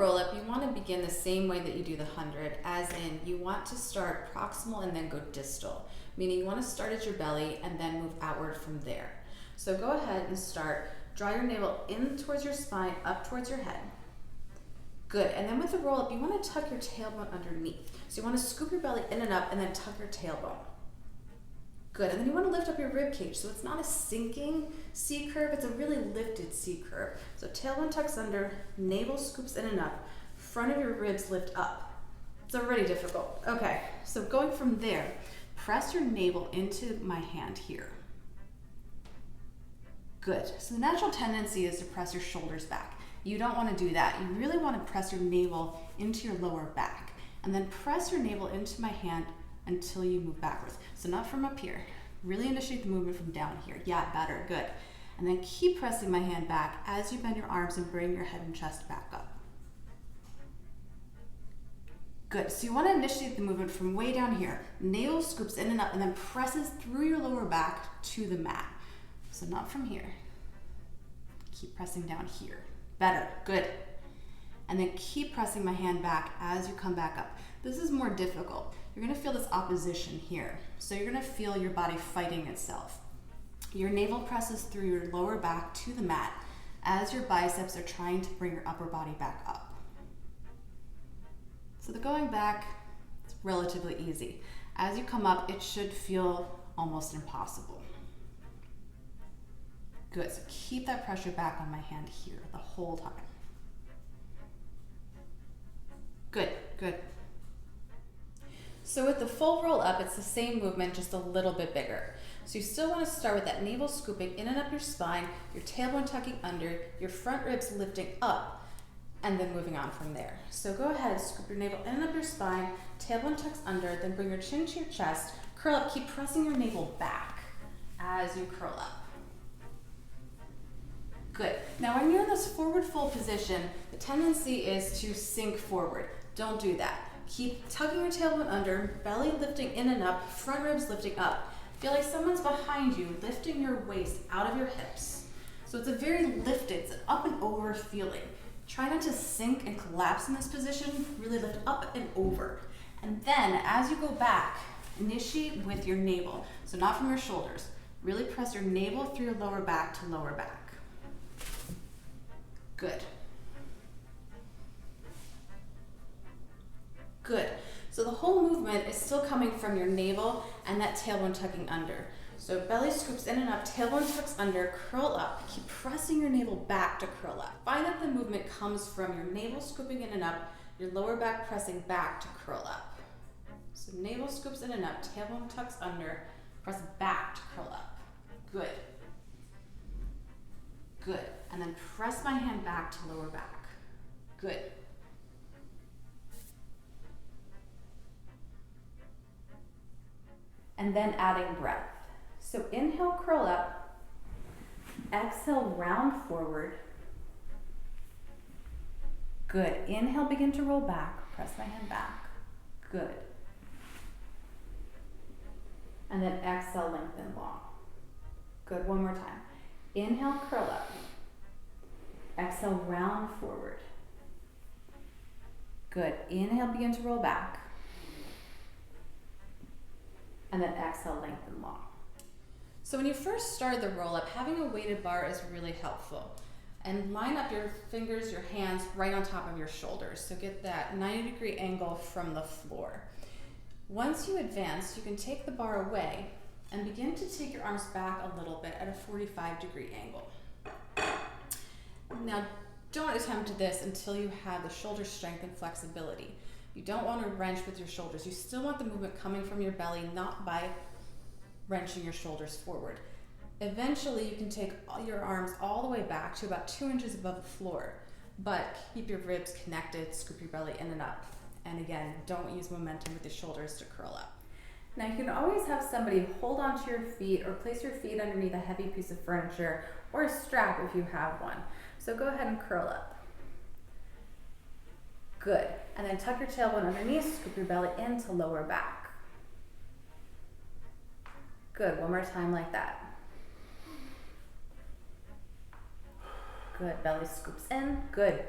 roll up, you want to begin the same way that you do the 100, as in you want to start proximal and then go distal, meaning you want to start at your belly and then move outward from there. So go ahead and start. Draw your navel in towards your spine, up towards your head. Good, and then with the roll up, you want to tuck your tailbone underneath. So you want to scoop your belly in and up and then tuck your tailbone. Good, and then you want to lift up your rib cage. So it's not a sinking C curve, it's a really lifted C curve. So tailbone tucks under, navel scoops in and up, front of your ribs lift up. It's already difficult. Okay, so going from there, press your navel into my hand here. Good, so the natural tendency is to press your shoulders back. You don't want to do that. You really want to press your navel into your lower back, and then press your navel into my hand until you move backwards. So not from up here. Really initiate the movement from down here. Yeah, better, good. And then keep pressing my hand back as you bend your arms and bring your head and chest back up. Good, so you want to initiate the movement from way down here. Navel scoops in and up and then presses through your lower back to the mat. So not from here. Keep pressing down here. Better, good. And then keep pressing my hand back as you come back up. This is more difficult. You're gonna feel this opposition here. So you're gonna feel your body fighting itself. Your navel presses through your lower back to the mat as your biceps are trying to bring your upper body back up. So the going back is relatively easy. As you come up, it should feel almost impossible. Good, so keep that pressure back on my hand here the whole time. Good, good. So with the full roll up, it's the same movement, just a little bit bigger. So you still want to start with that navel scooping in and up your spine, your tailbone tucking under, your front ribs lifting up, and then moving on from there. So go ahead, scoop your navel in and up your spine, tailbone tucks under, then bring your chin to your chest, curl up, keep pressing your navel back as you curl up. Good. Now when you're in this forward fold position, the tendency is to sink forward. Don't do that. Keep tucking your tailbone under, belly lifting in and up, front ribs lifting up. Feel like someone's behind you, lifting your waist out of your hips. So it's a very lifted, it's an up and over feeling. Try not to sink and collapse in this position, really lift up and over. And then as you go back, initiate with your navel. So not from your shoulders. Really press your navel through your lower back to lower back. Good. Good. So the whole movement is still coming from your navel and that tailbone tucking under. So belly scoops in and up, tailbone tucks under, curl up. Keep pressing your navel back to curl up. Find that the movement comes from your navel scooping in and up, your lower back pressing back to curl up. So navel scoops in and up, tailbone tucks under, press back to curl up. Good. Good. And then press my hand back to lower back. Good. And then adding breath. So inhale, curl up. Exhale, round forward. Good. Inhale, begin to roll back. Press my hand back. Good. And then exhale, lengthen long. Good. One more time. Inhale, curl up. Exhale, round forward. Good. Inhale, begin to roll back. And then exhale, lengthen long. So when you first start the roll up, having a weighted bar is really helpful. And line up your fingers, your hands right on top of your shoulders. So get that 90-degree angle from the floor. Once you advance, you can take the bar away and begin to take your arms back a little bit at a 45-degree angle. Now, don't attempt this until you have the shoulder strength and flexibility. You don't want to wrench with your shoulders. You still want the movement coming from your belly, not by wrenching your shoulders forward. Eventually, you can take your arms all the way back to about 2 inches above the floor, but keep your ribs connected, scoop your belly in and up. And again, don't use momentum with the shoulders to curl up. Now you can always have somebody hold onto your feet or place your feet underneath a heavy piece of furniture or a strap if you have one. So go ahead and curl up. Good. And then tuck your tailbone underneath, scoop your belly into lower back. Good. One more time like that. Good. Belly scoops in. Good.